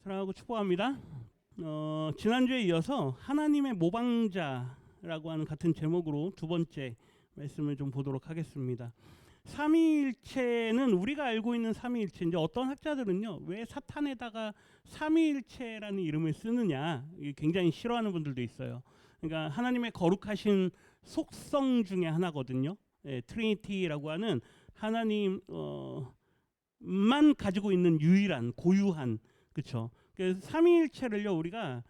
사랑하고 축복합니다. 지난주에 이어서 하나님의 모방자라고 하는 같은 제목으로 두 번째 말씀을 좀 보도록 하겠습니다. 삼위일체는 우리가 알고 있는 삼위일체, 이제 어떤 학자들은요, 왜 사탄에다가 삼위일체라는 이름을 쓰느냐, 굉장히 싫어하는 분들도 있어요. 그러니까 하나님의 거룩하신 속성 중에 하나거든요. 트리니티라고 하는 하나님 만 가지고 있는 유일한 고유한, 그렇죠. 그래서 삼위일체를요 우리가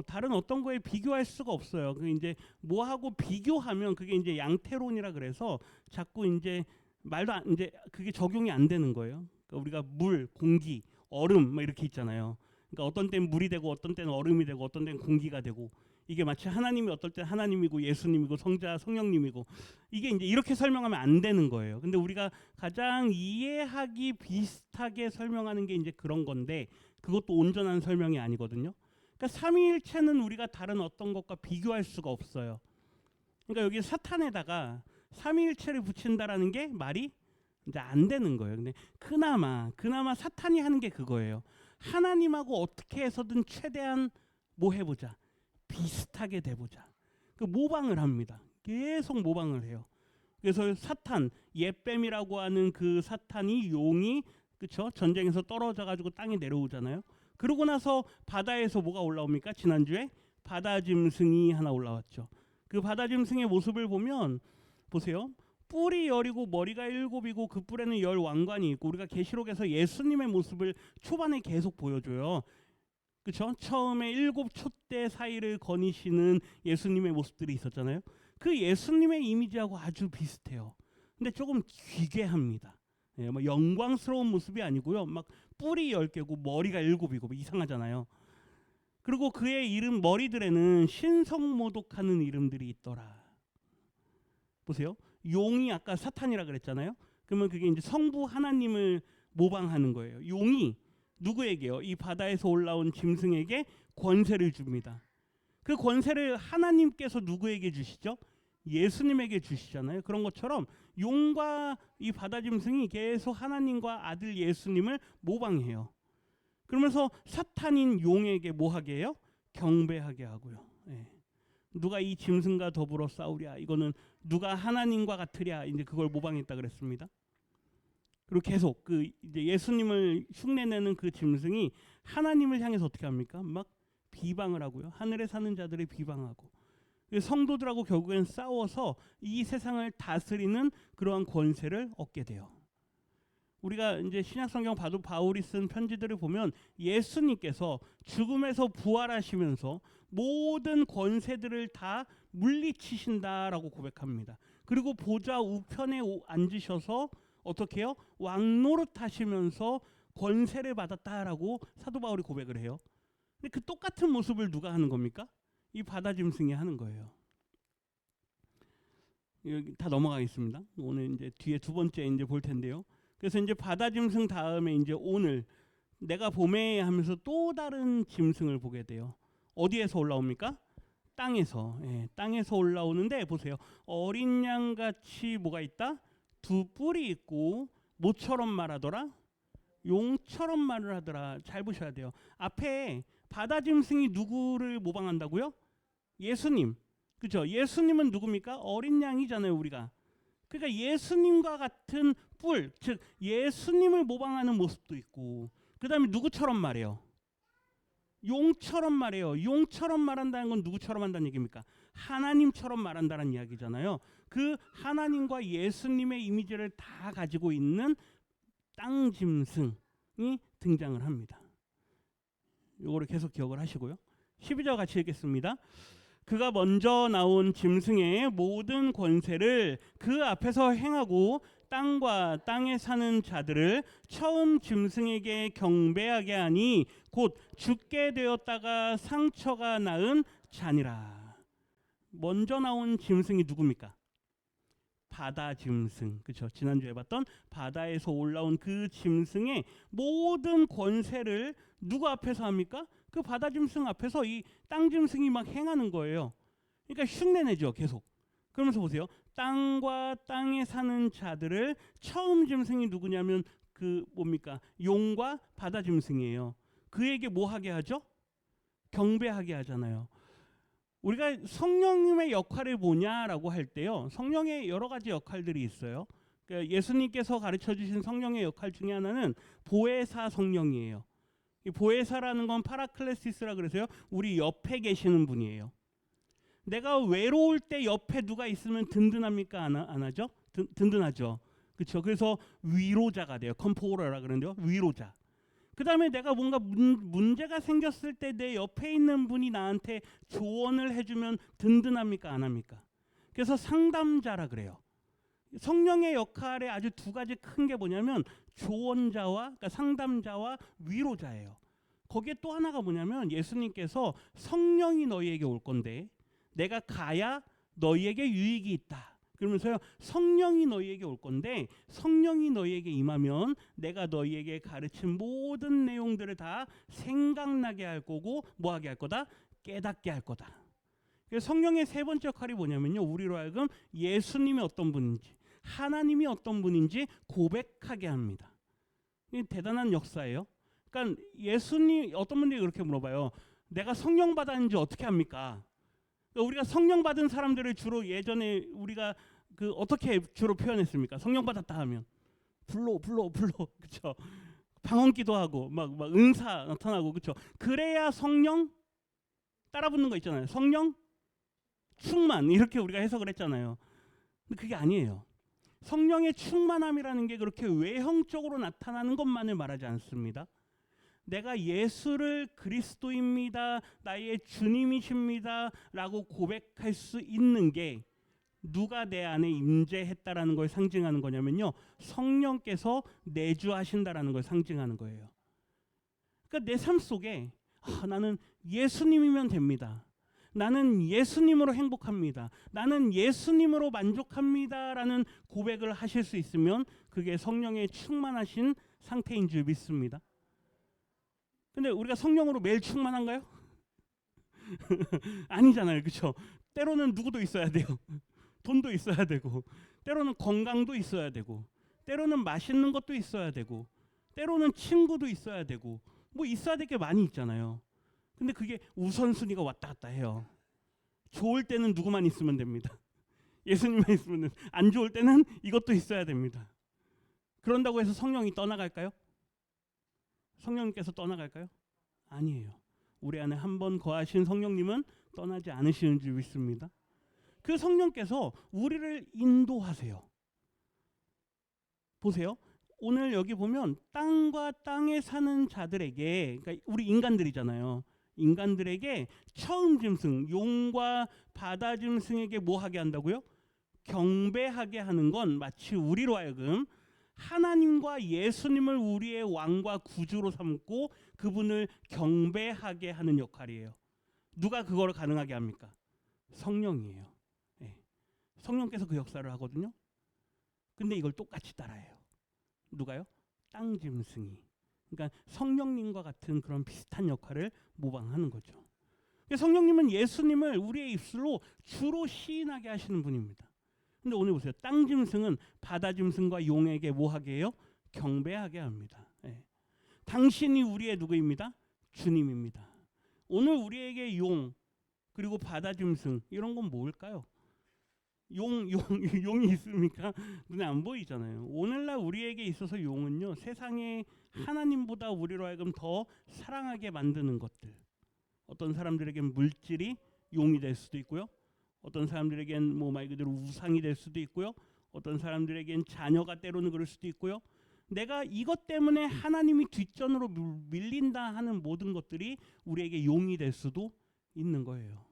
다른 어떤 거에 비교할 수가 없어요. 그 이제 뭐하고 비교하면 그게 이제 양태론이라 그래서 자꾸 이제 말도 안, 이제 그게 적용이 안 되는 거예요. 그러니까 우리가 물, 공기, 얼음 뭐 이렇게 있잖아요. 그러니까 어떤 때는 물이 되고 어떤 때는 얼음이 되고 어떤 때는 공기가 되고, 이게 마치 하나님이 어떨 때 하나님이고 예수님이고 성자 성령님이고, 이게 이제 이렇게 설명하면 안 되는 거예요. 근데 우리가 가장 이해하기 비슷하게 설명하는 게 이제 그런 건데, 그것도 온전한 설명이 아니거든요. 그러니까 삼위일체는 우리가 다른 어떤 것과 비교할 수가 없어요. 그러니까 여기 사탄에다가 삼위일체를 붙인다라는 게 말이 이제 안 되는 거예요. 근데 그나마 사탄이 하는 게 그거예요. 하나님하고 어떻게 해서든 최대한 뭐 해보자, 비슷하게 돼보자. 그 모방을 합니다. 계속 모방을 해요. 그래서 사탄, 옛뱀이라고 하는 그 사탄이, 용이, 그쵸? 전쟁에서 떨어져 가지고 땅에 내려오잖아요. 그러고 나서 바다에서 뭐가 올라옵니까? 지난주에 바다짐승이 하나 올라왔죠. 그 바다짐승의 모습을 보면 보세요. 뿔이 10이고 머리가 7이고 그 뿔에는 10 왕관이 있고, 우리가 계시록에서 예수님의 모습을 초반에 계속 보여줘요. 그렇죠? 처음에 7 촛대 사이를 거니시는 예수님의 모습들이 있었잖아요. 그 예수님의 이미지하고 아주 비슷해요. 근데 조금 기괴합니다. 예, 뭐 영광스러운 모습이 아니고요. 막 뿔이 10개고 머리가 7이고 이상하잖아요. 그리고 그의 이름, 머리들에는 신성모독하는 이름들이 있더라. 보세요. 용이 아까 사탄이라 그랬잖아요. 그러면 그게 이제 성부 하나님을 모방하는 거예요. 용이 누구에게요? 이 바다에서 올라온 짐승에게 권세를 줍니다. 그 권세를 하나님께서 누구에게 주시죠? 예수님에게 주시잖아요. 그런 것처럼 용과 이 바다 짐승이 계속 하나님과 아들 예수님을 모방해요. 그러면서 사탄인 용에게 뭐 하게 해요? 경배하게 하고요. 예. 누가 이 짐승과 더불어 싸우랴, 이거는 누가 하나님과 같으랴, 이제 그걸 모방했다 그랬습니다. 그리고 계속 그 이제 예수님을 흉내내는 그 짐승이 하나님을 향해서 어떻게 합니까? 막 비방을 하고요. 하늘에 사는 자들을 비방하고, 성도들하고 결국엔 싸워서 이 세상을 다스리는 그러한 권세를 얻게 돼요. 우리가 이제 신약성경 봐도 바울이 쓴 편지들을 보면 예수님께서 죽음에서 부활하시면서 모든 권세들을 다 물리치신다라고 고백합니다. 그리고 보좌 우편에 앉으셔서 어떻게 해요? 왕노릇 하시면서 권세를 받았다라고 사도 바울이 고백을 해요. 근데 그 똑같은 모습을 누가 하는 겁니까? 이 바다 짐승이 하는 거예요. 여기 다 넘어가겠습니다. 오늘 이제 뒤에 두 번째 이제 볼 텐데요. 그래서 이제 바다 짐승 다음에 이제 오늘 내가 봄에 하면서 또 다른 짐승을 보게 돼요. 어디에서 올라옵니까? 땅에서. 예, 땅에서 올라오는데 보세요. 어린 양같이 뭐가 있다? 두 뿔이 있고 뭐처럼 말하더라? 용처럼 말을 하더라. 잘 보셔야 돼요. 앞에 바다 짐승이 누구를 모방한다고요? 예수님. 그죠? 예수님은 누굽니까? 어린 양이잖아요, 우리가. 그러니까 예수님과 같은 뿔, 즉 예수님을 모방하는 모습도 있고, 그 다음에 누구처럼 말해요? 용처럼 말해요. 용처럼 말한다는 건 누구처럼 한다는 얘기입니까? 하나님처럼 말한다는 이야기잖아요. 그 하나님과 예수님의 이미지를 다 가지고 있는 땅 짐승이 등장을 합니다. 이거를 계속 기억을 하시고요. 12절 같이 읽겠습니다. 그가 먼저 나온 짐승의 모든 권세를 그 앞에서 행하고 땅과 땅에 사는 자들을 처음 짐승에게 경배하게 하니 곧 죽게 되었다가 상처가 나은 자니라. 먼저 나온 짐승이 누굽니까? 바다 짐승. 그렇죠? 지난주에 봤던 바다에서 올라온 그 짐승의 모든 권세를 누구 앞에서 합니까? 그 바다 짐승 앞에서 이 땅 짐승이 막 행하는 거예요. 그러니까 흉내내죠, 계속. 그러면서 보세요. 땅과 땅에 사는 자들을 처음 짐승이 누구냐면 그 뭡니까? 용과 바다 짐승이에요. 그에게 뭐 하게 하죠? 경배하게 하잖아요. 우리가 성령님의 역할이 뭐냐라고 할 때요, 성령의 여러 가지 역할들이 있어요. 그러니까 예수님께서 가르쳐 주신 성령의 역할 중에 하나는 보혜사 성령이에요. 이 보혜사라는 건 파라클레시스라 그래서요, 우리 옆에 계시는 분이에요. 내가 외로울 때 옆에 누가 있으면 든든합니까? 안 하죠? 든든하죠. 그렇죠. 그래서 위로자가 돼요. 컴포러라 그러는데요, 위로자. 그 다음에 내가 뭔가 문제가 생겼을 때 내 옆에 있는 분이 나한테 조언을 해주면 든든합니까? 안 합니까? 그래서 상담자라 그래요. 성령의 역할에 아주 두 가지 큰 게 뭐냐면 조언자와, 그러니까 상담자와 위로자예요. 거기에 또 하나가 뭐냐면 예수님께서 성령이 너희에게 올 건데 내가 가야 너희에게 유익이 있다. 그러면서요, 성령이 너희에게 올 건데 성령이 너희에게 임하면 내가 너희에게 가르친 모든 내용들을 다 생각나게 할 거고 뭐하게 할 거다? 깨닫게 할 거다. 그래서 성령의 세 번째 역할이 뭐냐면요, 우리로 하여금 예수님이 어떤 분인지, 하나님이 어떤 분인지 고백하게 합니다. 이게 대단한 역사예요. 그러니까 예수님, 어떤 분들이 그렇게 물어봐요. 내가 성령 받았는지 어떻게 합니까? 우리가 성령 받은 사람들을 주로 예전에 우리가 그 어떻게 주로 표현했습니까? 성령 받았다 하면 불러 그렇죠. 방언기도 하고 막 은사 나타나고 그렇죠. 그래야 성령 따라 붙는 거 있잖아요. 성령 충만 이렇게 우리가 해석을 했잖아요. 근데 그게 아니에요. 성령의 충만함이라는 게 그렇게 외형적으로 나타나는 것만을 말하지 않습니다. 내가 예수를 그리스도입니다, 나의 주님이십니다 라고 고백할 수 있는 게 누가 내 안에 임재했다라는 걸 상징하는 거냐면요, 성령께서 내주하신다라는 걸 상징하는 거예요. 그러니까 내 삶 속에 나는 예수님이면 됩니다, 나는 예수님으로 행복합니다, 나는 예수님으로 만족합니다라는 고백을 하실 수 있으면 그게 성령의 충만하신 상태인 줄 믿습니다. 근데 우리가 성령으로 매일 충만한가요? 아니잖아요. 그렇죠? 때로는 누구도 있어야 돼요. 돈도 있어야 되고, 때로는 건강도 있어야 되고, 때로는 맛있는 것도 있어야 되고, 때로는 친구도 있어야 되고, 뭐 있어야 될 게 많이 있잖아요. 근데 그게 우선순위가 왔다 갔다 해요. 좋을 때는 누구만 있으면 됩니다. 예수님만 있으면 됩니다. 안 좋을 때는 이것도 있어야 됩니다. 그런다고 해서 성령이 떠나갈까요? 성령님께서 떠나갈까요? 아니에요. 우리 안에 한 번 거하신 성령님은 떠나지 않으시는 줄 믿습니다. 그 성령께서 우리를 인도하세요. 보세요. 오늘 여기 보면 땅과 땅에 사는 자들에게, 그러니까 우리 인간들이잖아요. 인간들에게 처음 짐승, 용과 바다 짐승에게 뭐 하게 한다고요? 경배하게 하는 건 마치 우리로 하여금 하나님과 예수님을 우리의 왕과 구주로 삼고 그분을 경배하게 하는 역할이에요. 누가 그걸 가능하게 합니까? 성령이에요. 네. 성령께서 그 역사를 하거든요. 근데 이걸 똑같이 따라해요. 누가요? 땅 짐승이. 그러니까 성령님과 같은 그런 비슷한 역할을 모방하는 거죠. 성령님은 예수님을 우리의 입술로 주로 시인하게 하시는 분입니다. 근데 오늘 보세요. 땅 짐승은 바다 짐승과 용에게 뭐 하게 해요? 경배하게 합니다. 네. 당신이 우리의 누구입니다? 주님입니다. 오늘 우리에게 용 그리고 바다 짐승 이런 건 뭘까요? 용이 있습니까? 눈에 안 보이잖아요. 오늘날 우리에게 있어서 용은요, 세상에 하나님보다 우리로 하여금 더 사랑하게 만드는 것들. 어떤 사람들에겐 물질이 용이 될 수도 있고요. 어떤 사람들에겐 뭐 말 그대로 우상이 될 수도 있고요. 어떤 사람들에겐 자녀가 때로는 그럴 수도 있고요. 내가 이것 때문에 하나님이 뒷전으로 밀린다 하는 모든 것들이 우리에게 용이 될 수도 있는 거예요.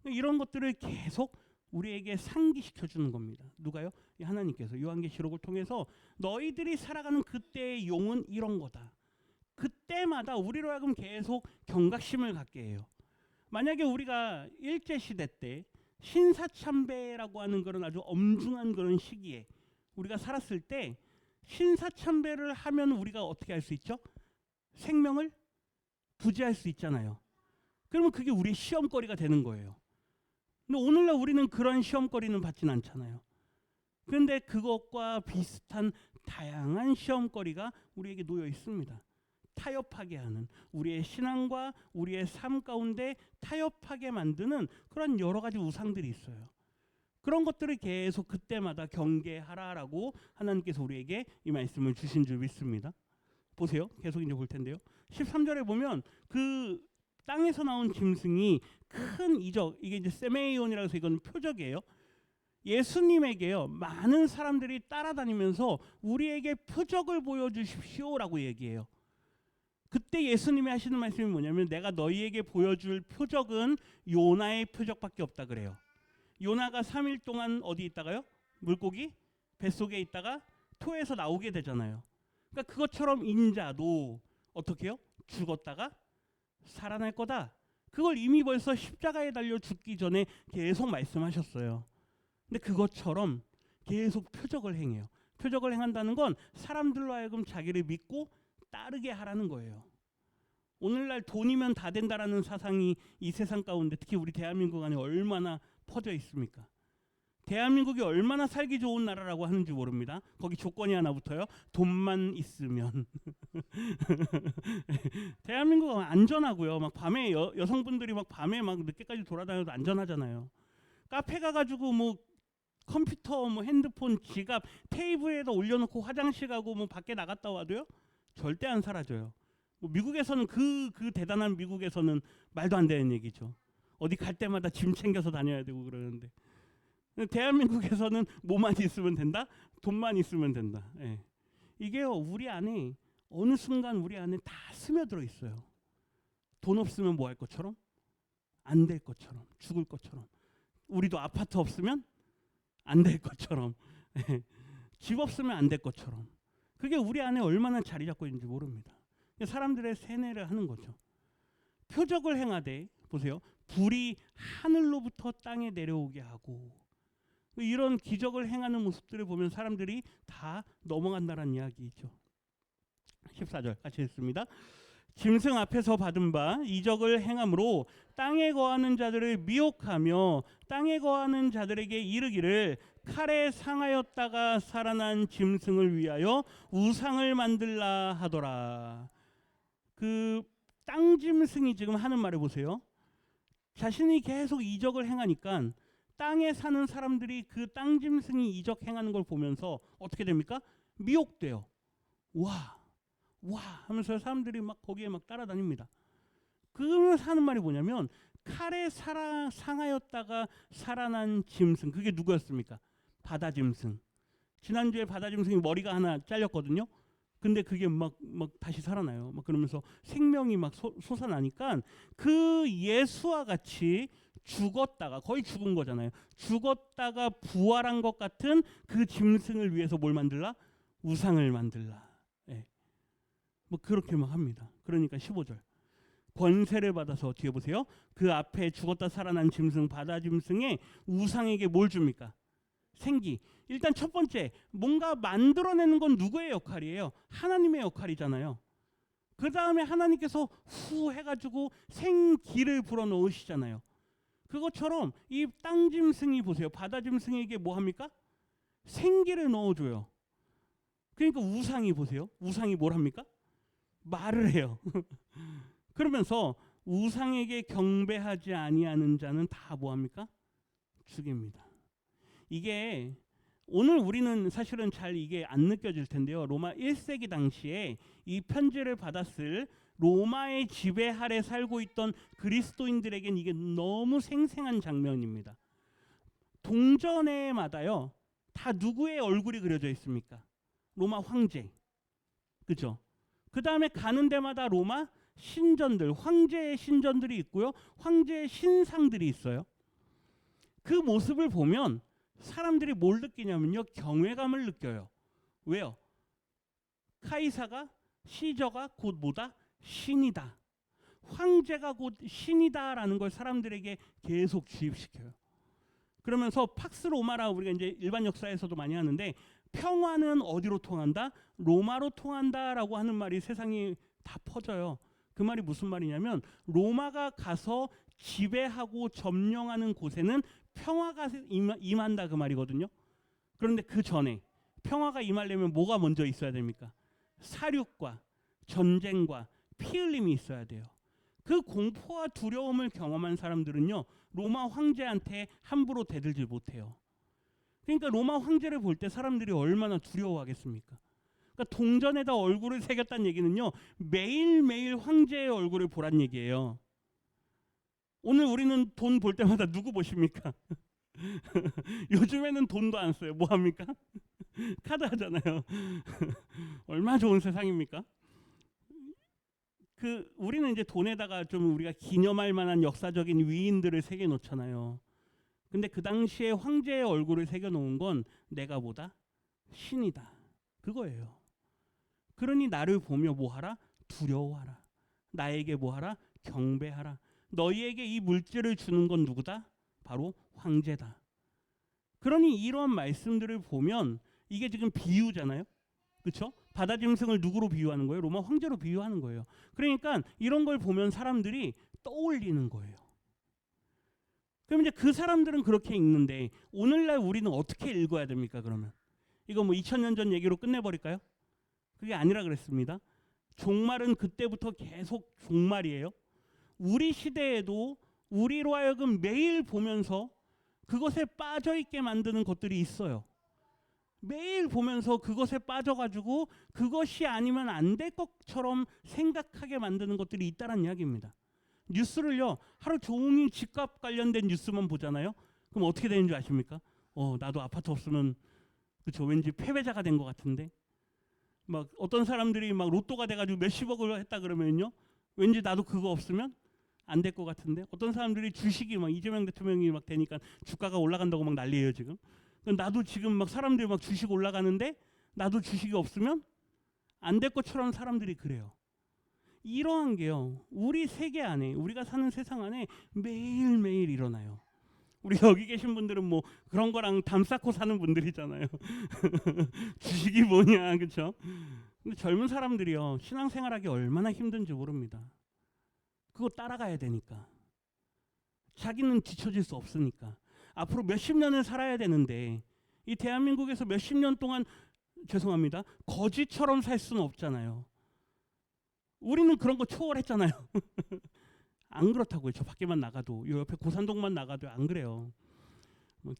이런 것들을 계속 우리에게 상기시켜 주는 겁니다. 누가요? 하나님께서 요한계시록을 통해서 너희들이 살아가는 그때의 용은 이런 거다. 그때마다 우리로 하여금 계속 경각심을 갖게 해요. 만약에 우리가 일제시대 때 신사참배라고 하는 그런 아주 엄중한 그런 시기에 우리가 살았을 때 신사참배를 하면 우리가 어떻게 할 수 있죠? 생명을 부지할 수 있잖아요. 그러면 그게 우리의 시험거리가 되는 거예요. 근데 오늘날 우리는 그런 시험거리는 받진 않잖아요. 그런데 그것과 비슷한 다양한 시험거리가 우리에게 놓여 있습니다. 타협하게 하는, 우리의 신앙과 우리의 삶 가운데 타협하게 만드는 그런 여러 가지 우상들이 있어요. 그런 것들을 계속 그때마다 경계하라라고 하나님께서 우리에게 이 말씀을 주신 줄 믿습니다. 보세요. 계속 이제 볼 텐데요. 13절에 보면 그 땅에서 나온 짐승이 큰 이적, 이게 이제 세메이온이라고 해서 이건 표적이에요. 예수님에게요, 많은 사람들이 따라다니면서 우리에게 표적을 보여주십시오라고 얘기해요. 그때 예수님이 하시는 말씀이 뭐냐면, 내가 너희에게 보여줄 표적은 요나의 표적밖에 없다 그래요. 요나가 3일 동안 어디 있다가요? 물고기 뱃속에 있다가 토해서 나오게 되잖아요. 그러니까 그것처럼 인자도 어떻게 해요? 죽었다가 살아날 거다. 그걸 이미 벌써 십자가에 달려 죽기 전에 계속 말씀하셨어요. 근데 그것처럼 계속 표적을 행해요. 표적을 행한다는 건 사람들로 하여금 자기를 믿고 따르게 하라는 거예요. 오늘날 돈이면 다 된다라는 사상이 이 세상 가운데, 특히 우리 대한민국 안에 얼마나 퍼져 있습니까? 대한민국이 얼마나 살기 좋은 나라라고 하는지 모릅니다. 거기 조건이 하나 붙어요. 돈만 있으면. 대한민국은 안전하고요. 막 밤에 여성분들이 막 밤에 막 늦게까지 돌아다녀도 안전하잖아요. 카페 가가지고 뭐 컴퓨터, 뭐 핸드폰, 지갑 테이블에다 올려놓고 화장실 가고 뭐 밖에 나갔다 와도요, 절대 안 사라져요. 뭐 미국에서는 그 대단한 미국에서는 말도 안 되는 얘기죠. 어디 갈 때마다 짐 챙겨서 다녀야 되고 그러는데, 대한민국에서는 뭐만 있으면 된다? 돈만 있으면 된다. 예. 이게요, 우리 안에 어느 순간 우리 안에 다 스며들어 있어요. 돈 없으면 뭐 할 것처럼? 안 될 것처럼, 죽을 것처럼. 우리도 아파트 없으면 안 될 것처럼, 예. 집 없으면 안 될 것처럼. 그게 우리 안에 얼마나 자리 잡고 있는지 모릅니다. 사람들의 세뇌를 하는 거죠. 표적을 행하되, 보세요, 불이 하늘로부터 땅에 내려오게 하고, 이런 기적을 행하는 모습들을 보면 사람들이 다 넘어간다는 이야기죠. 14절 같이 읽습니다. 짐승 앞에서 받은 바 이적을 행함으로 땅에 거하는 자들을 미혹하며 땅에 거하는 자들에게 이르기를, 칼에 상하였다가 살아난 짐승을 위하여 우상을 만들라 하더라. 그 땅 짐승이 지금 하는 말을 보세요. 자신이 계속 이적을 행하니까 땅에 사는 사람들이 그 땅 짐승이 이적 행하는 걸 보면서 어떻게 됩니까? 미혹돼요. 와 하면서 사람들이 막 거기에 막 따라다닙니다. 그러면서 하는 말이 뭐냐면, 칼에 상하였다가 살아난 짐승, 그게 누구였습니까? 바다 짐승. 지난주에 바다 짐승이 머리가 하나 잘렸거든요. 근데 그게 막 다시 살아나요. 막 그러면서 생명이 막 솟아나니까, 그 예수와 같이 죽었다가, 거의 죽은 거잖아요. 죽었다가 부활한 것 같은 그 짐승을 위해서 뭘 만들라? 우상을 만들라. 예. 뭐 그렇게 막 합니다. 그러니까 15절. 권세를 받아서, 뒤에 보세요. 그 앞에 죽었다 살아난 짐승, 바다 짐승의 우상에게 뭘 줍니까? 생기. 일단 첫 번째, 뭔가 만들어내는 건 누구의 역할이에요? 하나님의 역할이잖아요. 그 다음에 하나님께서 후 해가지고 생기를 불어넣으시잖아요. 그것처럼 이 땅짐승이 보세요. 바다짐승에게 뭐 합니까? 생기를 넣어줘요. 그러니까 우상이 보세요. 우상이 뭘 합니까? 말을 해요. 그러면서 우상에게 경배하지 아니하는 자는 다 뭐 합니까? 죽입니다. 이게 오늘 우리는 사실은 잘 이게 안 느껴질 텐데요. 로마 1세기 당시에 이 편지를 받았을 로마의 지배 아래 살고 있던 그리스도인들에겐 이게 너무 생생한 장면입니다. 동전에마다요, 다 누구의 얼굴이 그려져 있습니까? 로마 황제. 그죠? 그 다음에 가는 데마다 로마 신전들, 황제의 신전들이 있고요. 황제의 신상들이 있어요. 그 모습을 보면 사람들이 뭘 느끼냐면요, 경외감을 느껴요. 왜요? 카이사가, 시저가 곧 뭐다? 신이다. 황제가 곧 신이다라는 걸 사람들에게 계속 주입시켜요. 그러면서 팍스 로마라, 우리가 이제 일반 역사에서도 많이 하는데, 평화는 어디로 통한다? 로마로 통한다라고 하는 말이 세상에 다 퍼져요. 그 말이 무슨 말이냐면, 로마가 가서 지배하고 점령하는 곳에는 평화가 임한다, 그 말이거든요. 그런데 그 전에 평화가 임하려면 뭐가 먼저 있어야 됩니까? 사륙과 전쟁과 피 흘림이 있어야 돼요. 그 공포와 두려움을 경험한 사람들은요, 로마 황제한테 함부로 대들지 못해요. 그러니까 로마 황제를 볼 때 사람들이 얼마나 두려워하겠습니까? 그러니까 동전에다 얼굴을 새겼다는 얘기는요, 매일매일 황제의 얼굴을 보란 얘기예요. 오늘 우리는 돈 볼 때마다 누구 보십니까? 요즘에는 돈도 안 써요. 뭐 합니까? 카드 하잖아요. 얼마나 좋은 세상입니까? 우리는 이제 돈에다가 좀 우리가 기념할 만한 역사적인 위인들을 새겨 놓잖아요. 근데 그 당시에 황제의 얼굴을 새겨 놓은 건 내가 보다 신이다. 그거예요. 그러니 나를 보며 뭐하라? 두려워하라. 나에게 뭐하라? 경배하라. 너희에게 이 물질을 주는 건 누구다? 바로 황제다. 그러니 이러한 말씀들을 보면 이게 지금 비유잖아요. 그렇죠? 바다 짐승을 누구로 비유하는 거예요? 로마 황제로 비유하는 거예요. 그러니까 이런 걸 보면 사람들이 떠올리는 거예요. 그럼 이제 그 사람들은 그렇게 읽는데 오늘날 우리는 어떻게 읽어야 됩니까? 그러면 이거 뭐 2000년 전 얘기로 끝내버릴까요? 그게 아니라 그랬습니다. 종말은 그때부터 계속 종말이에요. 우리 시대에도 우리로 하여금 매일 보면서 그것에 빠져있게 만드는 것들이 있어요. 매일 보면서 그것에 빠져가지고 그것이 아니면 안 될 것처럼 생각하게 만드는 것들이 있다는 이야기입니다. 뉴스를요, 하루 종일 집값 관련된 뉴스만 보잖아요. 그럼 어떻게 되는 줄 아십니까? 나도 아파트 없으면 그쵸, 왠지 패배자가 된 것 같은데, 막 어떤 사람들이 막 로또가 돼가지고 몇십억을 했다 그러면요, 왠지 나도 그거 없으면 안 될 것 같은데, 어떤 사람들이 주식이 막 이재명 대통령이 막 되니까 주가가 올라간다고 막 난리예요 지금. 나도 지금 막 사람들이 막 주식 올라가는데 나도 주식이 없으면 안 될 것처럼 사람들이 그래요. 이러한 게요, 우리 세계 안에, 우리가 사는 세상 안에 매일매일 일어나요. 우리 여기 계신 분들은 뭐 그런 거랑 담 쌓고 사는 분들이잖아요. 주식이 뭐냐, 그렇죠? 근데 젊은 사람들이요, 신앙생활하기 얼마나 힘든지 모릅니다. 그거 따라가야 되니까. 자기는 뒤처질 수 없으니까. 앞으로 몇십 년을 살아야 되는데 이 대한민국에서 몇십 년 동안, 죄송합니다, 거지처럼 살 수는 없잖아요. 우리는 그런 거 초월했잖아요. 안 그렇다고요. 저 밖에만 나가도, 요 옆에 고산동만 나가도 안 그래요.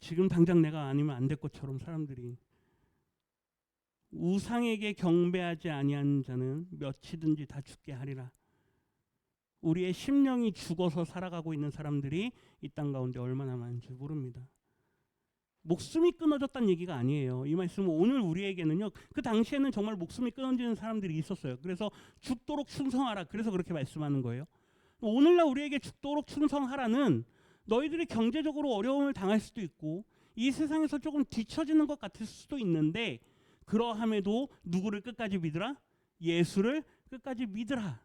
지금 당장 내가 아니면 안 될 것처럼 사람들이. 우상에게 경배하지 아니한 자는 몇이든지 다 죽게 하리라. 우리의 심령이 죽어서 살아가고 있는 사람들이 이 땅 가운데 얼마나 많은지 모릅니다. 목숨이 끊어졌다는 얘기가 아니에요. 이 말씀은 오늘 우리에게는요, 그 당시에는 정말 목숨이 끊어지는 사람들이 있었어요. 그래서 죽도록 충성하라. 그래서 그렇게 말씀하는 거예요. 오늘날 우리에게 죽도록 충성하라는, 너희들이 경제적으로 어려움을 당할 수도 있고 이 세상에서 조금 뒤처지는 것 같을 수도 있는데, 그러함에도 누구를 끝까지 믿으라? 예수를 끝까지 믿으라.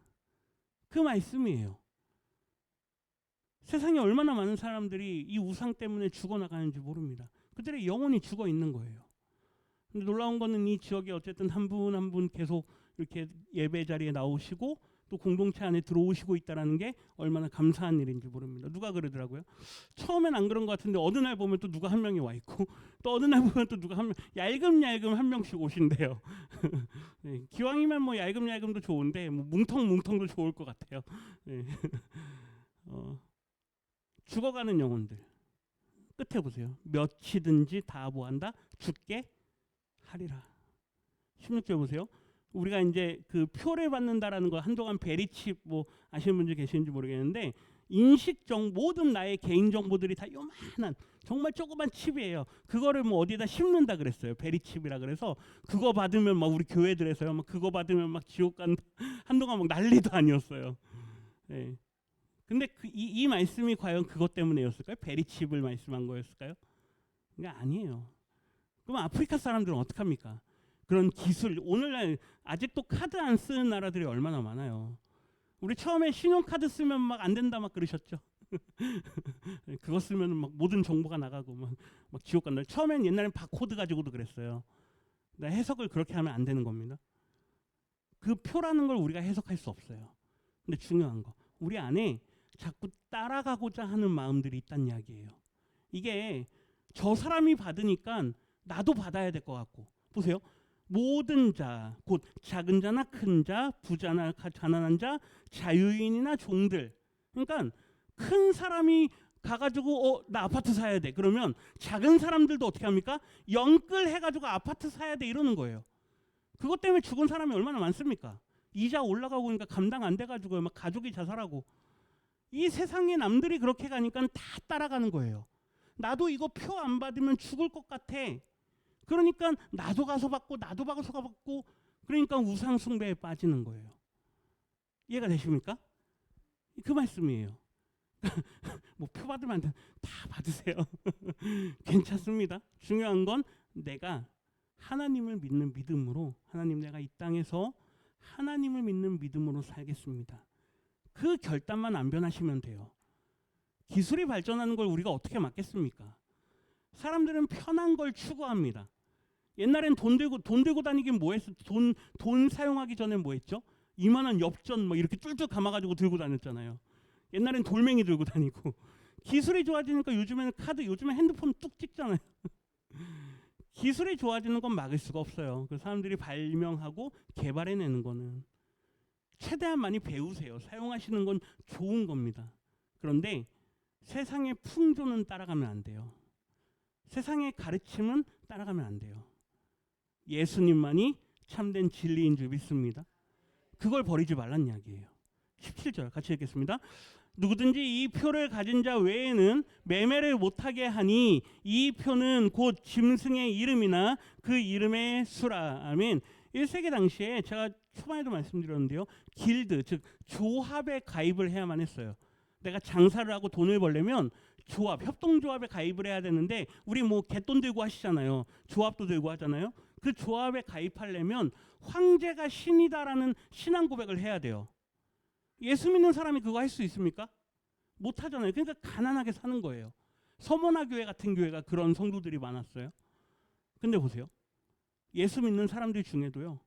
그 말씀이에요. 세상에 얼마나 많은 사람들이 이 우상 때문에 죽어나가는지 모릅니다. 그들의 영혼이 죽어 있는 거예요. 근데 놀라운 거는 이 지역에 어쨌든 한 분 한 분 계속 이렇게 예배 자리에 나오시고 또 공동체 안에 들어오시고 있다는 게 얼마나 감사한 일인지 모릅니다. 누가 그러더라고요. 처음엔 안 그런 것 같은데 어느 날 보면 또 누가 한 명이 와 있고, 또 어느 날 보면 또 누가 한 명, 얄금얄금 한 명씩 오신대요. 네, 기왕이면 뭐 얄금얄금도 좋은데 뭐 뭉텅뭉텅도 좋을 것 같아요. 네. 죽어가는 영혼들 끝에 보세요. 몇이든지 다 뭐한다? 죽게 하리라. 16절 보세요. 우리가 이제 그 표를 받는다라는 거, 한동안 베리칩 뭐 아시는 분들 계시는지 모르겠는데, 인식정, 모든 나의 개인 정보들이 다 요만한 정말 조그만 칩이에요. 그거를 뭐 어디다 심는다 그랬어요. 베리칩이라 그래서 그거 받으면 막 우리 교회들에서요, 막 그거 받으면 막 지옥 간다. 한동안 막 난리도 아니었어요. 네. 근데 이 말씀이 과연 그것 때문에였을까요? 베리칩을 말씀한 거였을까요? 그게 아니에요. 그럼 아프리카 사람들은 어떡합니까? 그런 기술, 오늘날 아직도 카드 안 쓰는 나라들이 얼마나 많아요. 우리 처음에 신용카드 쓰면 막 안 된다 막 그러셨죠. 그거 쓰면 막 모든 정보가 나가고 막 지옥 간다. 처음엔 옛날엔 바코드 가지고도 그랬어요. 근데 해석을 그렇게 하면 안 되는 겁니다. 그 표라는 걸 우리가 해석할 수 없어요. 근데 중요한 거, 우리 안에 자꾸 따라가고자 하는 마음들이 있다는 이야기예요. 이게 저 사람이 받으니까 나도 받아야 될 것 같고, 보세요. 모든 자, 곧 작은 자나 큰 자, 부자나 가난한 자, 자유인이나 종들. 그러니까 큰 사람이 가가지고 나 아파트 사야 돼. 그러면 작은 사람들도 어떻게 합니까? 영끌 해가지고 아파트 사야 돼 이러는 거예요. 그것 때문에 죽은 사람이 얼마나 많습니까? 이자 올라가고 그러니까 감당 안 돼가지고 막 가족이 자살하고. 이 세상에 남들이 그렇게 가니까 다 따라가는 거예요. 나도 이거 표 안 받으면 죽을 것 같아. 그러니까 나도 가서 받고 나도 가서 받고 그러니까 우상 숭배에 빠지는 거예요. 이해가 되십니까? 그 말씀이에요. 뭐 표 받으면 안 돼. 다 받으세요. 괜찮습니다. 중요한 건 내가 하나님을 믿는 믿음으로 하나님 내가 이 땅에서 하나님을 믿는 믿음으로 살겠습니다. 그 결단만 안 변하시면 돼요. 기술이 발전하는 걸 우리가 어떻게 막겠습니까? 사람들은 편한 걸 추구합니다. 옛날엔 돈 들고 다니긴 뭐 했어? 돈 사용하기 전에 뭐 했죠? 이만한 엽전 뭐 이렇게 쫄쫄 감아가지고 들고 다녔잖아요. 옛날엔 돌멩이 들고 다니고. 기술이 좋아지니까 요즘에는 요즘에 핸드폰 뚝 찍잖아요. 기술이 좋아지는 건 막을 수가 없어요. 그 사람들이 발명하고 개발해내는 거는 최대한 많이 배우세요. 사용하시는 건 좋은 겁니다. 그런데 세상의 풍조는 따라가면 안 돼요. 세상의 가르침은 따라가면 안 돼요. 예수님만이 참된 진리인 줄 믿습니다. 그걸 버리지 말란 이야기예요. 17절 같이 읽겠습니다. 누구든지 이 표를 가진 자 외에는 매매를 못하게 하니 이 표는 곧 짐승의 이름이나 그 이름의 수라. 아멘. 1세기 당시에 제가 초반에도 말씀드렸는데요. 길드, 즉 조합에 가입을 해야만 했어요. 내가 장사를 하고 돈을 벌려면 조합, 협동조합에 가입을 해야 되는데 우리 뭐 갯돈 들고 하시잖아요. 조합도 들고 하잖아요. 그 조합에 가입하려면 황제가 신이다라는 신앙 고백을 해야 돼요. 예수 믿는 사람이 그거 할 수 있습니까? 못 하잖아요. 그러니까 가난하게 사는 거예요. 서머나 교회 같은 교회가 그런 성도들이 많았어요. 근데 보세요. 예수 믿는 사람들 중에도요.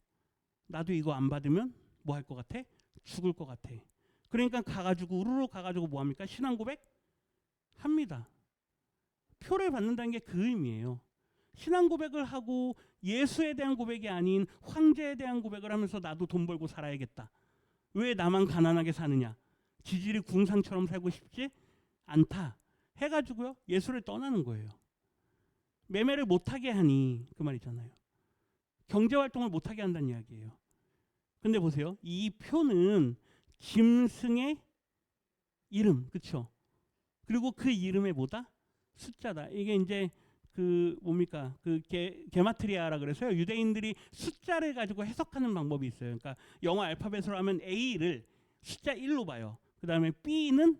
나도 이거 안 받으면 뭐 할 것 같아? 죽을 것 같아. 그러니까 가가지고 우르르 가가지고 뭐 합니까? 신앙 고백? 합니다. 표를 받는다는 게 그 의미예요. 신앙 고백을 하고 예수에 대한 고백이 아닌 황제에 대한 고백을 하면서 나도 돈 벌고 살아야겠다. 왜 나만 가난하게 사느냐? 지질이 궁상처럼 살고 싶지 않다. 해가지고요. 예수를 떠나는 거예요. 매매를 못하게 하니 그 말이잖아요. 경제활동을 못하게 한다는 이야기예요. 근데 보세요. 이 표는 짐승의 이름, 그렇죠? 그리고 그 이름에 뭐다? 숫자다. 이게 이제 그 뭡니까? 그 게마트리아라 그래서요. 유대인들이 숫자를 가지고 해석하는 방법이 있어요. 그러니까 영어 알파벳으로 하면 A를 숫자 1로 봐요. 그다음에 B는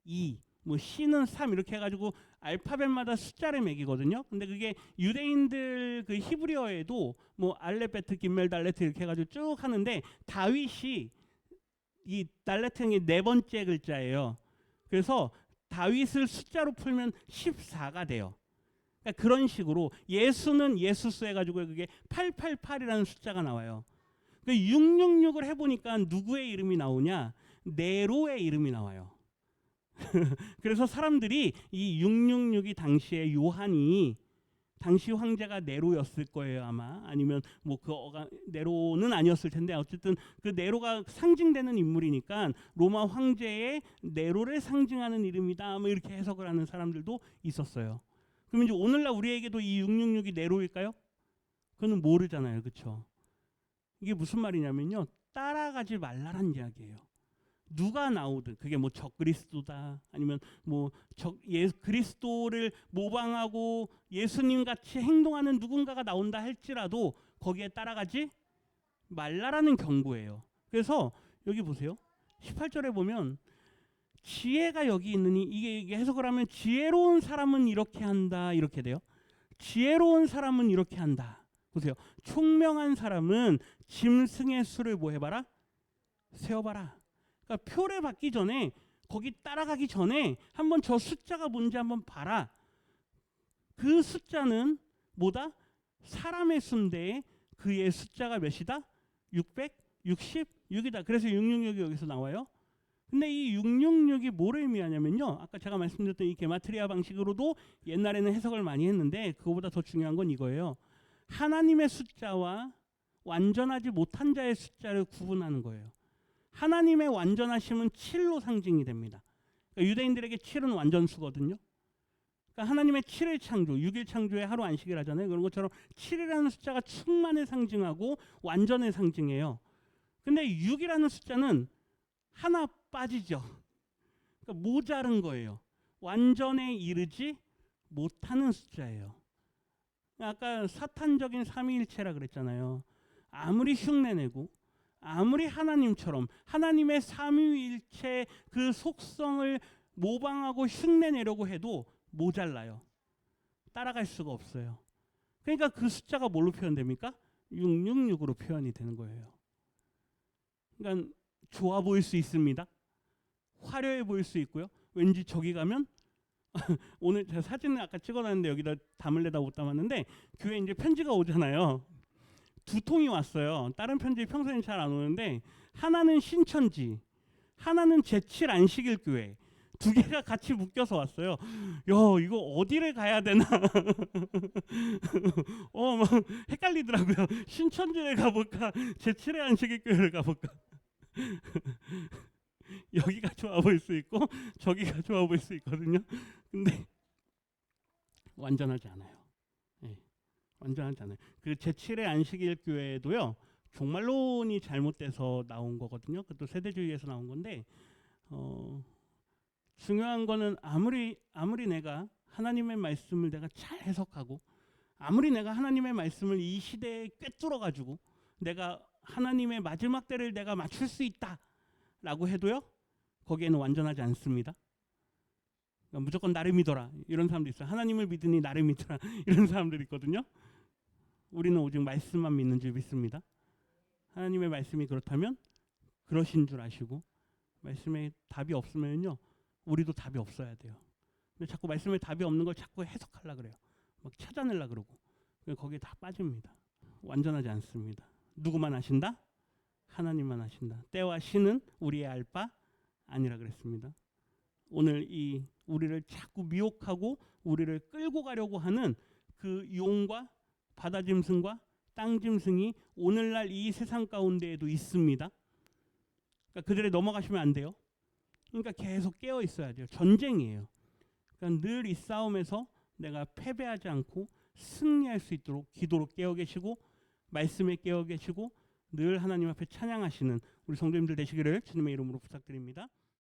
2, 뭐 C는 3 이렇게 해가지고 알파벳마다 숫자를 매기거든요. 근데 그게 유대인들 그 히브리어에도 뭐 알레베트, 김멜, 달레트 이렇게 해가지고 쭉 하는데 다윗이 이 달레트는 네 번째 글자예요. 그래서 다윗을 숫자로 풀면 14가 돼요. 그러니까 그런 식으로 예수는 예수수 해가지고 그게 888이라는 숫자가 나와요. 666을 해보니까 누구의 이름이 나오냐? 네로의 이름이 나와요. 그래서 사람들이 이 666이 당시에 요한이 당시 황제가 네로였을 거예요 아마. 아니면 뭐 그 네로는 아니었을 텐데 어쨌든 그 네로가 상징되는 인물이니까 로마 황제의 네로를 상징하는 이름이다 뭐 이렇게 해석을 하는 사람들도 있었어요. 그럼 이제 오늘날 우리에게도 이 666이 네로일까요? 그거는 모르잖아요. 그렇죠? 이게 무슨 말이냐면요. 따라가지 말라는 이야기예요. 누가 나오든 그게 뭐 적그리스도다 아니면 뭐 그리스도를 모방하고 예수님 같이 행동하는 누군가가 나온다 할지라도 거기에 따라가지 말라라는 경고예요. 그래서 여기 보세요. 18절에 보면 지혜가 여기 있느니 이게 해석을 하면 지혜로운 사람은 이렇게 한다 이렇게 돼요. 지혜로운 사람은 이렇게 한다. 보세요. 총명한 사람은 짐승의 수를 뭐 해봐라? 세어봐라. 그러니까 표를 받기 전에 거기 따라가기 전에 한번 저 숫자가 뭔지 한번 봐라. 그 숫자는 뭐다? 사람의 수인데 그의 숫자가 몇이다? 666이다. 그래서 666이 여기서 나와요. 근데 이 666이 뭐를 의미하냐면요. 아까 제가 말씀드렸던 이 게마트리아 방식으로도 옛날에는 해석을 많이 했는데 그거보다 더 중요한 건 이거예요. 하나님의 숫자와 완전하지 못한 자의 숫자를 구분하는 거예요. 하나님의 완전하심은 7로 상징이 됩니다. 그러니까 유대인들에게 7은 완전수거든요. 그러니까 하나님의 7일 창조, 6일 창조에 하루 안식일 하잖아요. 그런 것처럼 7이라는 숫자가 충만을 상징하고 완전을 상징해요. 근데 6이라는 숫자는 하나 빠지죠. 그러니까 모자른 거예요. 완전에 이르지 못하는 숫자예요. 아까 사탄적인 삼위일체라 그랬잖아요. 아무리 흉내내고 아무리 하나님처럼 하나님의 삼위일체 그 속성을 모방하고 흉내내려고 해도 모자라요. 따라갈 수가 없어요. 그러니까 그 숫자가 뭘로 표현됩니까? 666으로 표현이 되는 거예요. 그러니까 좋아 보일 수 있습니다. 화려해 보일 수 있고요. 왠지 저기 가면 오늘 제가 사진을 아까 찍어놨는데 여기다 담을래다 못 담았는데 교회 이제 편지가 오잖아요. 2통이 왔어요. 다른 편지 평소에는 잘 안 오는데 하나는 신천지, 하나는 제7 안식일 교회. 2개가 같이 묶여서 왔어요. 야, 이거 어디를 가야 되나? 막 헷갈리더라고요. 신천지를 가볼까? 제7의 안식일 교회를 가볼까? 여기가 좋아 보일 수 있고 저기가 좋아 보일 수 있거든요. 근데 완전하지 않아요. 네, 완전하지 않아요. 그 제7의 안식일 교회도요. 종말론이 잘못돼서 나온 거거든요. 그것도 세대주의에서 나온 건데 중요한 거는 아무리 내가 하나님의 말씀을 내가 잘 해석하고 아무리 내가 하나님의 말씀을 이 시대에 꿰뚫어 가지고 내가 하나님의 마지막 때를 내가 맞출 수 있다라고 해도요. 거기에는 완전하지 않습니다. 그러니까 무조건 나를 믿어라 이런 사람도 있어요. 하나님을 믿으니 나를 믿어라 이런 사람들이 있거든요. 우리는 오직 말씀만 믿는 줄 믿습니다. 하나님의 말씀이 그렇다면 그러신 줄 아시고 말씀에 답이 없으면요. 우리도 답이 없어야 돼요. 근데 자꾸 말씀에 답이 없는 걸 자꾸 해석하려고 그래요. 막 찾아내려고 그러고 거기에 다 빠집니다. 완전하지 않습니다. 누구만 아신다? 하나님만 아신다. 때와 시는 우리의 알 바 아니라 그랬습니다. 오늘 이 우리를 자꾸 미혹하고 우리를 끌고 가려고 하는 그 용과 바다 짐승과 땅 짐승이 오늘날 이 세상 가운데에도 있습니다. 그러니까 그들에 넘어가시면 안 돼요. 그러니까 계속 깨어 있어야 돼요. 전쟁이에요. 그러니까 늘 이 싸움에서 내가 패배하지 않고 승리할 수 있도록 기도로 깨어 계시고 말씀에 깨어 계시고 늘 하나님 앞에 찬양하시는 우리 성도님들 되시기를 주님의 이름으로 부탁드립니다.